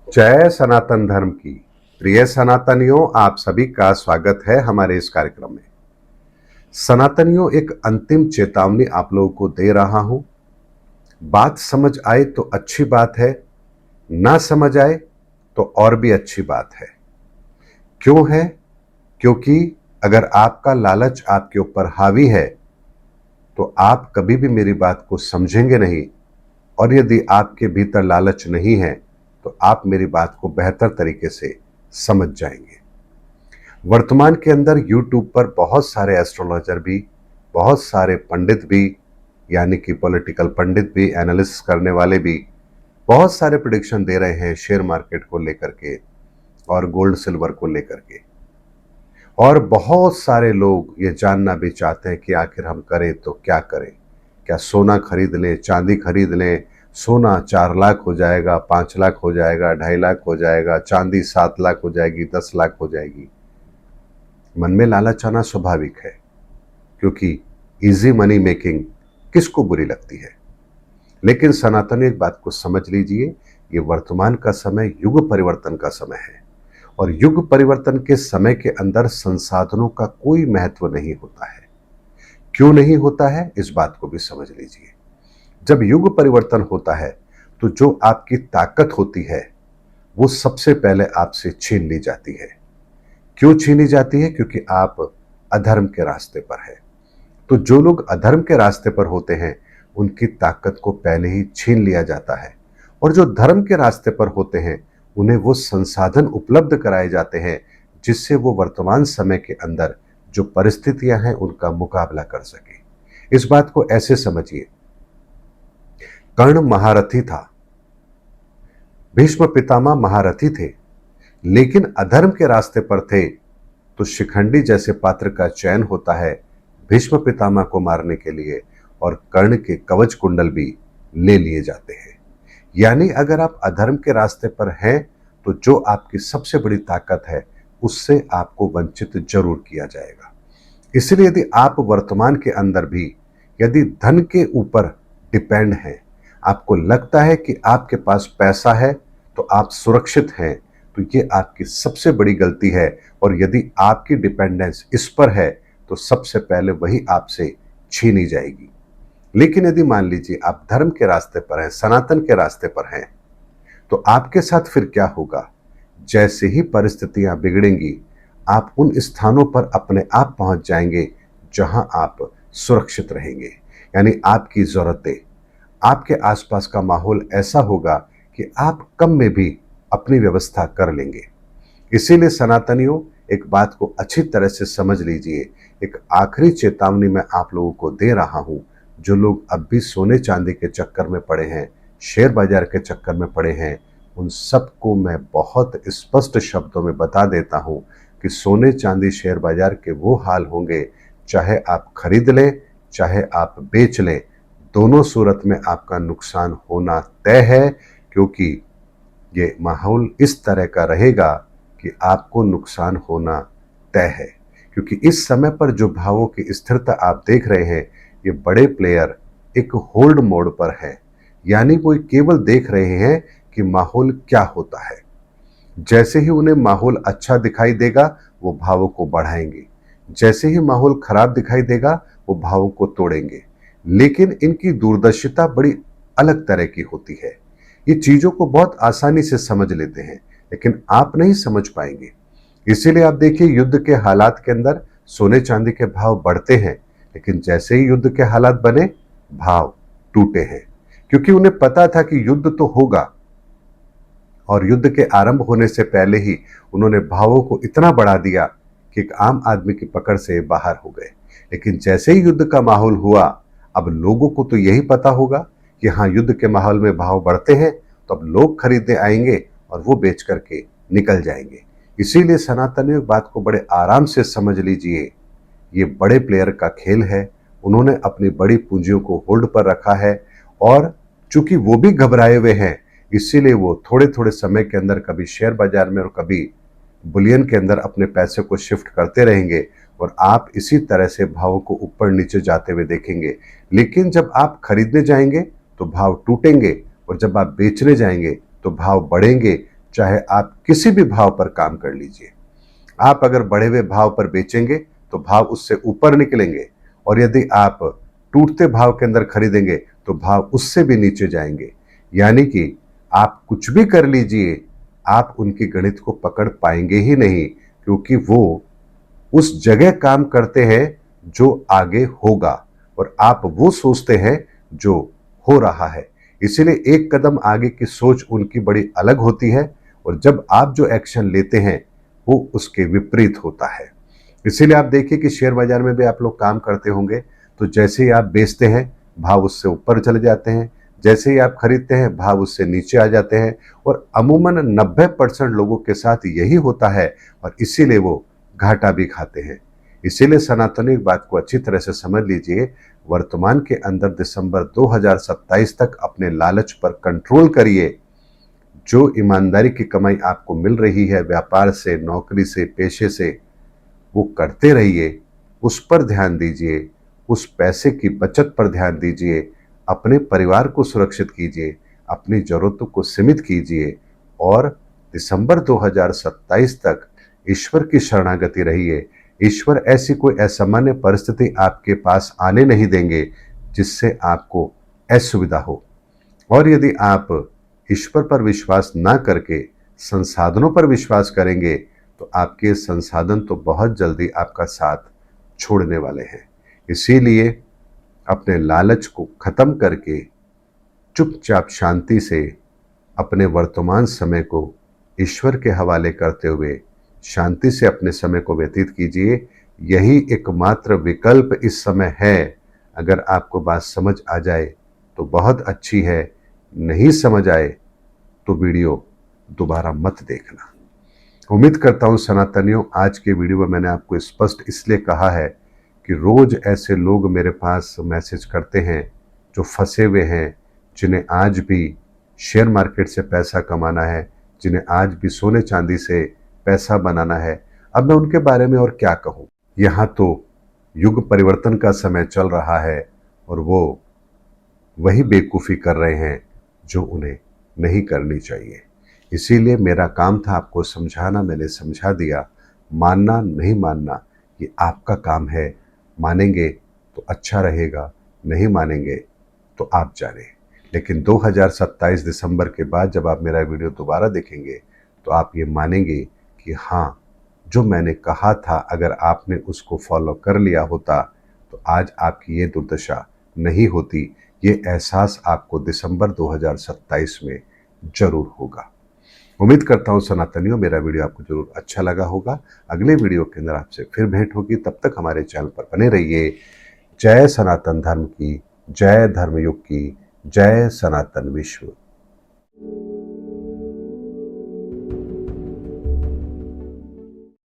जय सनातन धर्म की। प्रिय सनातनियों, आप सभी का स्वागत है हमारे इस कार्यक्रम में। सनातनियों, एक अंतिम चेतावनी आप लोगों को दे रहा हूं। बात समझ आए तो अच्छी बात है, ना समझ आए तो और भी अच्छी बात है। क्यों है? क्योंकि अगर आपका लालच आपके ऊपर हावी है तो आप कभी भी मेरी बात को समझेंगे नहीं, और यदि आपके भीतर लालच नहीं है तो आप मेरी बात को बेहतर तरीके से समझ जाएंगे। वर्तमान के अंदर YouTube पर बहुत सारे एस्ट्रोलॉजर भी, बहुत सारे पंडित भी, यानी कि पॉलिटिकल पंडित भी, एनालिसिस करने वाले भी बहुत सारे प्रिडिक्शन दे रहे हैं शेयर मार्केट को लेकर के और गोल्ड सिल्वर को लेकर के। और बहुत सारे लोग ये जानना भी चाहते हैं कि आखिर हम करें तो क्या करें। क्या सोना खरीद लें, चांदी खरीद लें? सोना 4 लाख हो जाएगा, 5 लाख हो जाएगा, 2.5 लाख हो जाएगा, चांदी 7 लाख हो जाएगी, 10 लाख हो जाएगी। मन में लालच आना स्वाभाविक है, क्योंकि इजी मनी मेकिंग किसको बुरी लगती है। लेकिन सनातन एक बात को समझ लीजिए, ये वर्तमान का समय युग परिवर्तन का समय है, और युग परिवर्तन के समय के अंदर संसाधनों का कोई महत्व नहीं होता है। क्यों नहीं होता है, इस बात को भी समझ लीजिए। जब युग परिवर्तन होता है तो जो आपकी ताकत होती है वो सबसे पहले आपसे छीन ली जाती है। क्यों छीनी जाती है? क्योंकि आप अधर्म के रास्ते पर है। तो जो लोग अधर्म के रास्ते पर होते हैं उनकी ताकत को पहले ही छीन लिया जाता है, और जो धर्म के रास्ते पर होते हैं उन्हें वो संसाधन उपलब्ध कराए जाते हैं जिससे वो वर्तमान समय के अंदर जो परिस्थितियां हैं उनका मुकाबला कर सके। इस बात को ऐसे समझिए, कर्ण महारथी था, भीष्म पितामह महारथी थे, लेकिन अधर्म के रास्ते पर थे तो शिखंडी जैसे पात्र का चयन होता है भीष्म पितामह को मारने के लिए, और कर्ण के कवच कुंडल भी ले लिए जाते हैं। यानी अगर आप अधर्म के रास्ते पर हैं तो जो आपकी सबसे बड़ी ताकत है उससे आपको वंचित जरूर किया जाएगा। इसलिए यदि आप वर्तमान के अंदर भी यदि धन के ऊपर डिपेंड हैं, आपको लगता है कि आपके पास पैसा है तो आप सुरक्षित हैं, तो ये आपकी सबसे बड़ी गलती है। और यदि आपकी डिपेंडेंस इस पर है तो सबसे पहले वही आपसे छीनी जाएगी। लेकिन यदि मान लीजिए आप धर्म के रास्ते पर हैं, सनातन के रास्ते पर हैं, तो आपके साथ फिर क्या होगा? जैसे ही परिस्थितियां बिगड़ेंगी आप उन स्थानों पर अपने आप पहुंच जाएंगे जहां आप सुरक्षित रहेंगे। यानी आपकी जरूरतें, आपके आसपास का माहौल ऐसा होगा कि आप कम में भी अपनी व्यवस्था कर लेंगे। इसीलिए सनातनियों, एक बात को अच्छी तरह से समझ लीजिए। एक आखिरी चेतावनी मैं आप लोगों को दे रहा हूं। जो लोग अब भी सोने चांदी के चक्कर में पड़े हैं, शेयर बाजार के चक्कर में पड़े हैं, उन सबको मैं बहुत स्पष्ट शब्दों में बता देता हूं कि सोने चांदी शेयर बाजार के वो हाल होंगे, चाहे आप खरीद लें चाहे आप बेच लें, दोनों सूरत में आपका नुकसान होना तय है। क्योंकि ये माहौल इस तरह का रहेगा कि आपको नुकसान होना तय है। क्योंकि इस समय पर जो भावों की स्थिरता आप देख रहे हैं, ये बड़े प्लेयर एक होल्ड मोड पर है। यानी वो केवल देख रहे हैं कि माहौल क्या होता है। जैसे ही उन्हें माहौल अच्छा दिखाई देगा वो भावों को बढ़ाएंगे, जैसे ही माहौल खराब दिखाई देगा वो भावों को तोड़ेंगे। लेकिन इनकी दूरदर्शिता बड़ी अलग तरह की होती है। ये चीजों को बहुत आसानी से समझ लेते हैं, लेकिन आप नहीं समझ पाएंगे। इसीलिए आप देखिए, युद्ध के हालात के अंदर सोने चांदी के भाव बढ़ते हैं, लेकिन जैसे ही युद्ध के हालात बने भाव टूटे हैं। क्योंकि उन्हें पता था कि युद्ध तो होगा, और युद्ध के आरंभ होने से पहले ही उन्होंने भावों को इतना बढ़ा दिया कि एक आम आदमी की पकड़ से बाहर हो गए। लेकिन जैसे ही युद्ध का माहौल हुआ, अब लोगों को तो यही पता होगा कि हाँ, युद्ध के माहौल में भाव बढ़ते हैं, तो अब लोग खरीदने आएंगे और वो बेच करके निकल जाएंगे। इसीलिए सनातनी बात को बड़े आराम से समझ लीजिए, ये बड़े प्लेयर का खेल है। उन्होंने अपनी बड़ी पूंजियों को होल्ड पर रखा है, और चूंकि वो भी घबराए हुए हैं, इसीलिए वो थोड़े थोड़े समय के अंदर कभी शेयर बाजार में और कभी बुलियन के अंदर अपने पैसे को शिफ्ट करते रहेंगे, और आप इसी तरह से भावों को ऊपर नीचे जाते हुए देखेंगे। लेकिन जब आप खरीदने जाएंगे तो भाव टूटेंगे, और जब आप बेचने जाएंगे तो भाव बढ़ेंगे। चाहे आप किसी भी भाव पर काम कर लीजिए। आप अगर बढ़े हुए भाव पर बेचेंगे तो भाव उससे ऊपर निकलेंगे, और यदि आप टूटते भाव के अंदर खरीदेंगे तो भाव उससे भी नीचे जाएंगे। यानी कि आप कुछ भी कर लीजिए, आप उनकी गणित को पकड़ पाएंगे ही नहीं, क्योंकि वो उस जगह काम करते हैं जो आगे होगा, और आप वो सोचते हैं जो हो रहा है। इसीलिए एक कदम आगे की सोच उनकी बड़ी अलग होती है, और जब आप जो एक्शन लेते हैं वो उसके विपरीत होता है। इसीलिए आप देखिए कि शेयर बाजार में भी आप लोग काम करते होंगे, तो जैसे ही आप बेचते हैं भाव उससे ऊपर चले जाते हैं, जैसे ही आप खरीदते हैं भाव उससे नीचे आ जाते हैं, और अमूमन 90% लोगों के साथ यही होता है, और इसीलिए वो घाटा भी खाते हैं। इसीलिए सनातनी एक बात को अच्छी तरह से समझ लीजिए, वर्तमान के अंदर दिसंबर 2027 तक अपने लालच पर कंट्रोल करिए। जो ईमानदारी की कमाई आपको मिल रही है व्यापार से, नौकरी से, पेशे से, वो करते रहिए, उस पर ध्यान दीजिए, उस पैसे की बचत पर ध्यान दीजिए, अपने परिवार को सुरक्षित कीजिए, अपनी जरूरतों को सीमित कीजिए, और दिसंबर 2027 तक ईश्वर की शरणागति रहिए। ईश्वर ऐसी कोई असामान्य परिस्थिति आपके पास आने नहीं देंगे जिससे आपको असुविधा हो। और यदि आप ईश्वर पर विश्वास ना करके संसाधनों पर विश्वास करेंगे तो आपके संसाधन तो बहुत जल्दी आपका साथ छोड़ने वाले हैं। इसीलिए अपने लालच को खत्म करके चुपचाप शांति से अपने वर्तमान समय को ईश्वर के हवाले करते हुए शांति से अपने समय को व्यतीत कीजिए। यही एकमात्र विकल्प इस समय है। अगर आपको बात समझ आ जाए तो बहुत अच्छी है, नहीं समझ आए तो वीडियो दोबारा मत देखना। उम्मीद करता हूं सनातनियों, आज के वीडियो में मैंने आपको स्पष्ट इसलिए कहा है कि रोज ऐसे लोग मेरे पास मैसेज करते हैं जो फंसे हुए हैं, जिन्हें आज भी शेयर मार्केट से पैसा कमाना है, जिन्हें आज भी सोने चांदी से पैसा बनाना है। अब मैं उनके बारे में और क्या कहूं। यहाँ तो युग परिवर्तन का समय चल रहा है, और वो वही बेवकूफ़ी कर रहे हैं जो उन्हें नहीं करनी चाहिए। इसीलिए मेरा काम था आपको समझाना, मैंने समझा दिया। मानना नहीं मानना ये आपका काम है, मानेंगे तो अच्छा रहेगा, नहीं मानेंगे तो आप जाने। लेकिन 2027 दिसंबर के बाद जब आप मेरा वीडियो दोबारा देखेंगे तो आप ये मानेंगे कि हाँ, जो मैंने कहा था अगर आपने उसको फॉलो कर लिया होता तो आज आपकी ये दुर्दशा नहीं होती। ये एहसास आपको दिसंबर 2027 में जरूर होगा। उम्मीद करता हूँ सनातनियों मेरा वीडियो आपको जरूर अच्छा लगा होगा। अगले वीडियो के अंदर आपसे फिर भेंट होगी, तब तक हमारे चैनल पर बने रहिए। जय सनातन धर्म की, जय धर्मयुग की, जय सनातन विश्व।